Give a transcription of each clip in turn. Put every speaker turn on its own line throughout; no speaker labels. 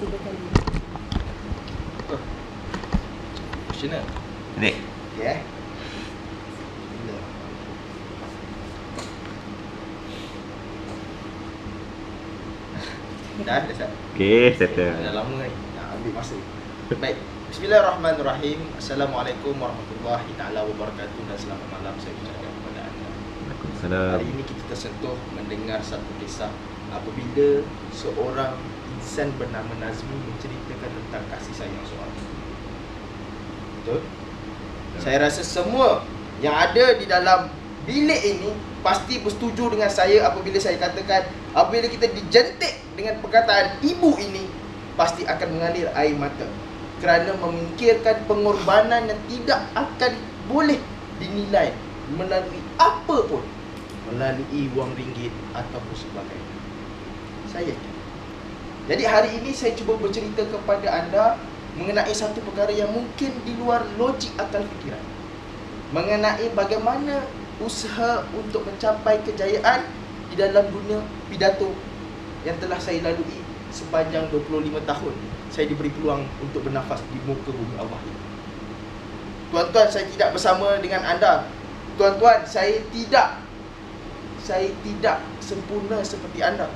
ketiga kali.
Questionnaire.
Ni.
Okay. Dah ada Ustaz?
Okey, settle.
Dah lama ni. Nak ambil masa. Baik. Bismillahirrahmanirrahim. Assalamualaikum warahmatullahi taala wabarakatuh dan selamat malam saya ucapkan kepada anda.
Waalaikumsalam.
Hari ini kita tersentuh mendengar satu kisah apabila seorang insan bernama Nazmi menceritakan tentang kasih sayang seorang. Betul? Saya rasa semua yang ada di dalam bilik ini pasti bersetuju dengan saya apabila saya katakan apabila kita dijentik dengan perkataan ibu ini pasti akan mengalir air mata kerana memikirkan pengorbanan yang tidak akan boleh dinilai melalui apa pun, melalui wang ringgit ataupun sebagainya. Saya. Jadi hari ini saya cuba bercerita kepada anda mengenai satu perkara yang mungkin di luar logik akal fikiran. Mengenai bagaimana usaha untuk mencapai kejayaan di dalam dunia pidato yang telah saya lalui sepanjang 25 tahun. Saya diberi peluang untuk bernafas di muka bumi Allah ini. Tuan-tuan, saya tidak bersama dengan anda. Tuan-tuan, saya tidak sempurna seperti anda.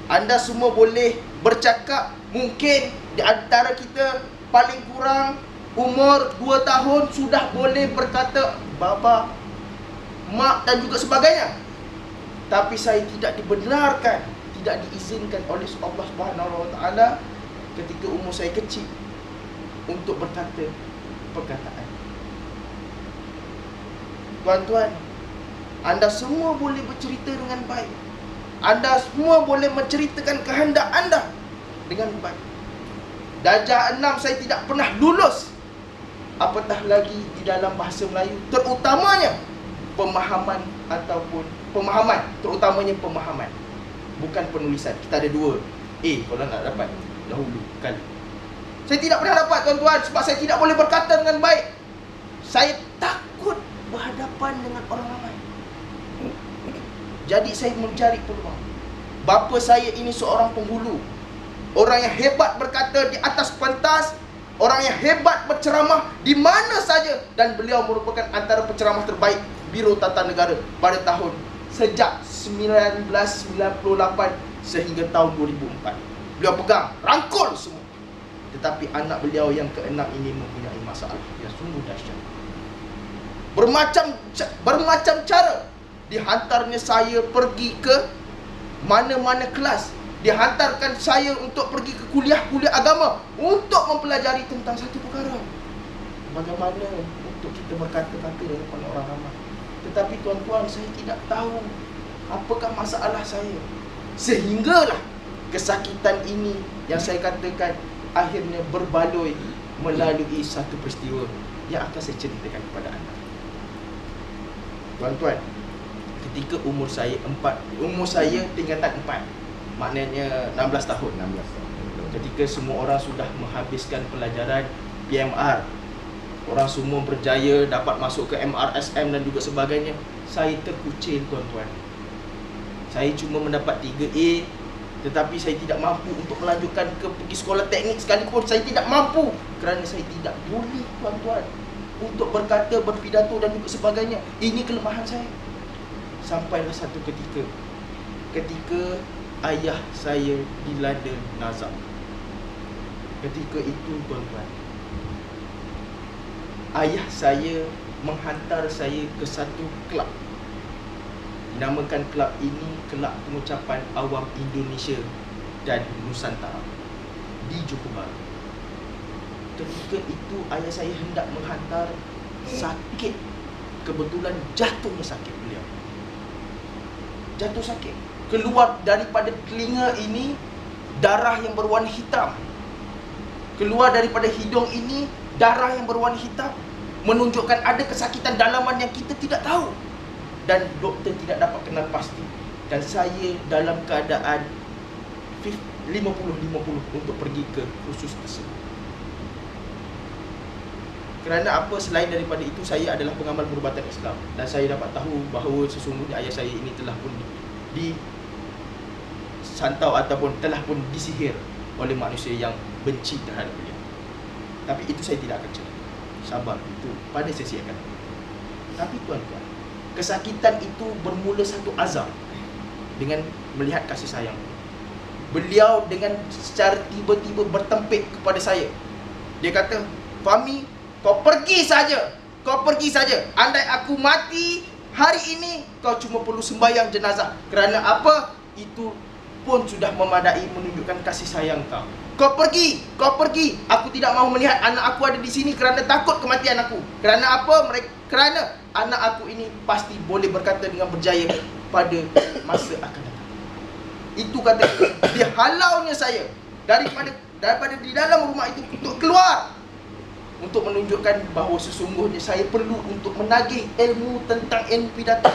Anda semua boleh bercakap. Mungkin di antara kita paling kurang umur 2 tahun sudah boleh berkata baba, mak dan juga sebagainya. Tapi saya tidak dibenarkan, tidak diizinkan oleh Allah Subhanahu Wa Taala ketika umur saya kecil untuk berkata perkataan. Tuan-tuan, anda semua boleh bercerita dengan baik. Anda semua boleh menceritakan kehendak anda dengan baik. Darjah 6 saya tidak pernah lulus, apatah lagi di dalam bahasa Melayu, terutamanya pemahaman, terutamanya pemahaman, bukan penulisan. Kita ada 2 A kalau nak dapat dahulu kali. Saya tidak pernah dapat, tuan-tuan, sebab saya tidak boleh berkata dengan baik. Saya takut berhadapan dengan orang ramai. Jadi saya mencari peluang. Bapa saya ini seorang penghulu, orang yang hebat berkata di atas pentas, orang yang hebat berceramah di mana saja, dan beliau merupakan antara penceramah terbaik Biro Tata Negara pada tahun sejak 1998 sehingga tahun 2004. Beliau pegang, rangkul semua. Tetapi anak beliau yang ke-6 ini mempunyai masalah yang sungguh dahsyat. Bermacam cara dihantarnya saya pergi ke mana-mana kelas, dihantarkan saya untuk pergi ke kuliah-kuliah agama untuk mempelajari tentang satu perkara, bagaimana untuk kita berkata-kata dengan orang ramai. Tetapi tuan-tuan, saya tidak tahu apakah masalah saya, sehinggalah kesakitan ini yang saya katakan akhirnya berbaloi melalui satu peristiwa yang akan saya ceritakan kepada anda. Tuan-tuan, ketika umur saya tingkatan 4, maknanya 16 tahun. Ketika semua orang sudah menghabiskan pelajaran PMR, orang semua berjaya dapat masuk ke MRSM dan juga sebagainya, saya terkucil, tuan-tuan. Saya cuma mendapat 3A, tetapi saya tidak mampu untuk melanjutkan ke pergi sekolah teknik sekalipun. Saya tidak mampu kerana saya tidak boleh, tuan-tuan, untuk berkata, berpidato dan juga sebagainya. Ini kelemahan saya. Sampailah satu ketika ayah saya dilanda nazak. Ketika itu, tuan-tuan, ayah saya menghantar saya ke satu kelab. Dinamakan kelab ini Kelab Pengucapan Awam Indonesia dan Nusantara di Johor Bahru. Ketika itu ayah saya hendak menghantar, sakit. Kebetulan jatuhnya sakit beliau. Jatuh sakit. Keluar daripada telinga ini darah yang berwarna hitam. Keluar daripada hidung ini darah yang berwarna hitam, menunjukkan ada kesakitan dalaman yang kita tidak tahu. Dan doktor tidak dapat kenal pasti. Dan saya dalam keadaan 50-50 untuk pergi ke kursus tersebut. Kerana apa? Selain daripada itu, saya adalah pengamal perubatan Islam. Dan saya dapat tahu bahawa sesungguhnya ayah saya ini telah pun disantau ataupun telah pun disihir oleh manusia yang benci terhadap beliau. Tapi itu saya tidak akan cerita. Sabar, itu pada sesi akan. Tapi tuan-tuan, kesakitan itu bermula satu azam dengan melihat kasih sayang. Beliau dengan secara tiba-tiba bertempik kepada saya. Dia kata, Fahmi, kau pergi saja. Kau pergi saja. Andai aku mati hari ini, kau cuma perlu sembahyang jenazah. Kerana apa? Itu pun sudah memadai menunjukkan kasih sayang kau. Kau pergi, kau pergi. Aku tidak mahu melihat anak aku ada di sini kerana takut kematian aku. Kerana apa? Kerana anak aku ini pasti boleh berkata dengan berjaya pada masa akan datang. Itu kata dia halaunya saya daripada di dalam rumah itu untuk keluar, untuk menunjukkan bahawa sesungguhnya saya perlu untuk menagih ilmu tentang ilmu pidato.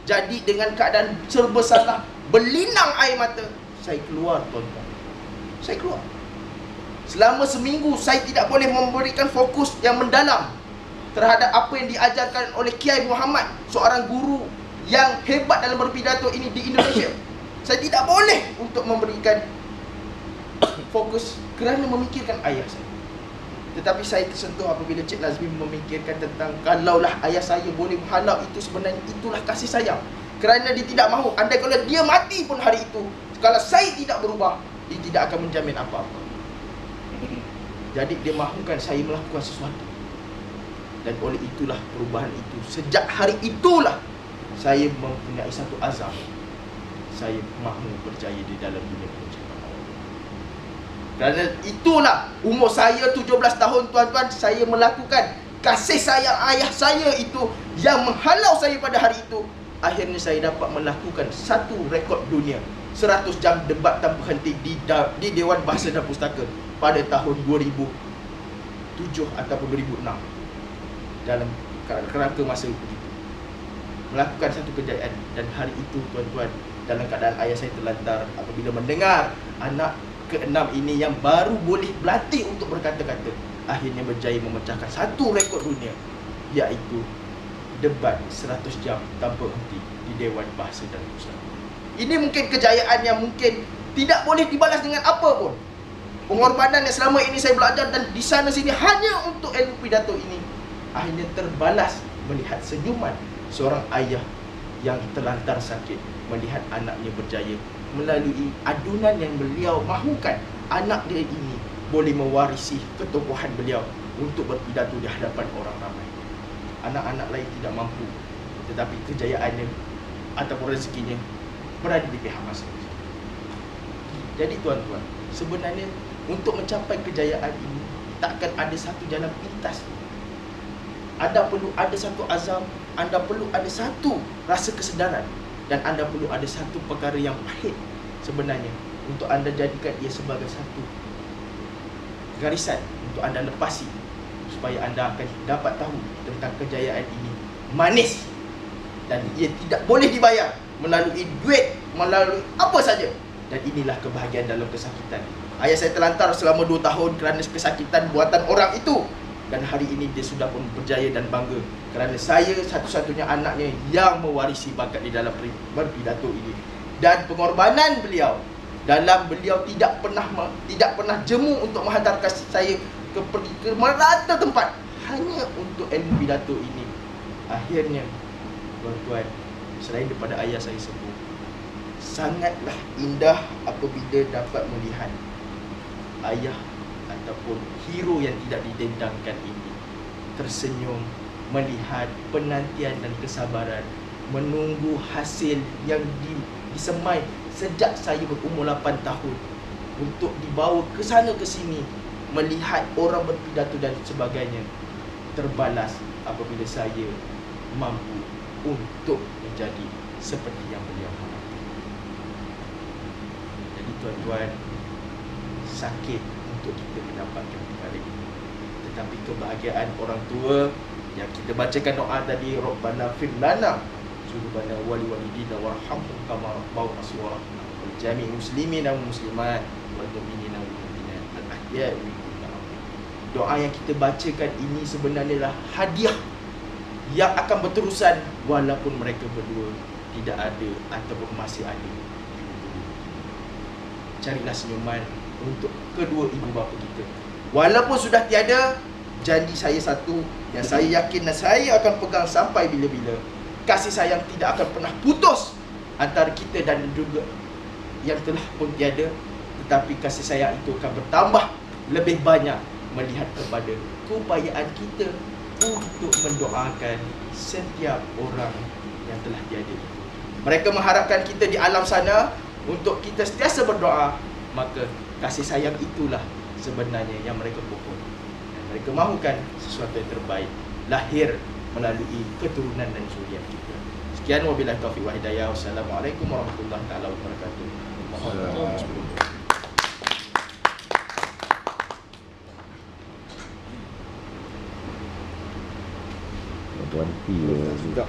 Jadi dengan keadaan serba salah, berlinang air mata, saya keluar, tuan-tuan. Saya keluar. Selama seminggu saya tidak boleh memberikan fokus yang mendalam terhadap apa yang diajarkan oleh Kiai Muhammad, seorang guru yang hebat dalam berpidato ini di Indonesia. Saya tidak boleh untuk memberikan fokus kerana memikirkan ayah saya. Tetapi saya tersentuh apabila Cik Nazmi memikirkan tentang kalaulah ayah saya boleh menghalau, itu sebenarnya itulah kasih sayang. Kerana dia tidak mahu, andai kalau dia mati pun hari itu, kalau saya tidak berubah, dia tidak akan menjamin apa-apa. Jadi dia mahukan saya melakukan sesuatu. Dan oleh itulah perubahan itu, sejak hari itulah saya mempunyai satu azam. Saya mahu berjaya di dalam dunia penciptaan Allah. Kerana itulah umur saya 17 tahun, tuan-tuan, saya melakukan kasih sayang ayah saya itu yang menghalau saya pada hari itu. Akhirnya saya dapat melakukan satu rekod dunia, 100 jam debat tanpa henti di Dewan Bahasa dan Pustaka pada tahun 2007 ataupun 2006. Dalam kerangka masa itu, melakukan satu kejayaan. Dan hari itu, tuan-tuan, dalam keadaan ayah saya terlantar apabila mendengar anak ke-6 ini yang baru boleh berlatih untuk berkata-kata, akhirnya berjaya memecahkan satu rekod dunia, iaitu debat 100 jam tanpa henti di Dewan Bahasa dan Pustaka. Ini mungkin kejayaan yang mungkin tidak boleh dibalas dengan apa pun. Pengorbanan yang selama ini saya belajar dan di sana sini hanya untuk ilmu pidato ini, akhirnya terbalas melihat senyuman seorang ayah yang terlantar sakit, melihat anaknya berjaya melalui adunan yang beliau mahukan anak dia ini boleh mewarisi ketokohan beliau untuk berpidato di hadapan orang ramai. Anak-anak lain tidak mampu, tetapi kejayaannya ataupun rezekinya berada di pihak masing-masing. Jadi tuan-tuan, sebenarnya untuk mencapai kejayaan ini takkan ada satu jalan pintas. Anda perlu ada satu azam, anda perlu ada satu rasa kesedaran, dan anda perlu ada satu perkara yang pahit sebenarnya untuk anda jadikan ia sebagai satu garisan untuk anda lepasi, supaya anda akan dapat tahu tentang kejayaan ini manis dan ia tidak boleh dibayar melalui duit, melalui apa saja. Dan inilah kebahagiaan dalam kesakitan. Ayah saya terlantar selama 2 tahun kerana kesakitan buatan orang itu, dan hari ini dia sudah pun berjaya dan bangga kerana saya satu-satunya anaknya yang mewarisi bakat di dalam berpidato ini. Dan pengorbanan beliau dalam beliau tidak pernah jemu untuk menghantarkan saya pergi ke merata tempat hanya untuk ilmu pidato ini. Akhirnya, tuan-tuan, selain daripada ayah saya sembuh, sangatlah indah apabila dapat melihat ayah ataupun hero yang tidak didendangkan ini tersenyum melihat penantian dan kesabaran menunggu hasil yang disemai sejak saya berumur 8 tahun untuk dibawa ke sana ke sini, melihat orang berpidato dan sebagainya, terbalas apabila saya mampu untuk menjadi seperti yang beliau harapkan. Jadi tuan-tuan, sakit untuk kita mendapatkan perkara ini, tetapi kebahagiaan orang tua yang kita bacakan doa tadi, Rabbana fir lana dzunubana wa liwalidina warhamhum kama rabbawna shaghira wal jami' muslimina wa muslimat wal mu'minina wal mu'minat al ahya'i minhum. Doa yang kita bacakan ini sebenarnya adalah hadiah yang akan berterusan walaupun mereka berdua tidak ada ataupun masih ada. Carilah senyuman untuk kedua ibu bapa kita. Walaupun sudah tiada, janji saya satu yang saya yakin dan saya akan pegang sampai bila-bila. Kasih sayang tidak akan pernah putus antara kita dan juga yang telah pun tiada, tetapi kasih sayang itu akan bertambah lebih banyak melihat kepada keupayaan kita untuk mendoakan setiap orang yang telah tiada. Mereka mengharapkan kita di alam sana untuk kita sentiasa berdoa, maka kasih sayang itulah sebenarnya yang mereka pohon. Dan mereka mahukan sesuatu yang terbaik lahir melalui keturunan dan zuriat kita. Sekian, wabillahi taufiq wal hidayah. Wassalamualaikum warahmatullahi taala wabarakatuh. Mohon maaf sebelumnya.
Tuan P.
Sudah.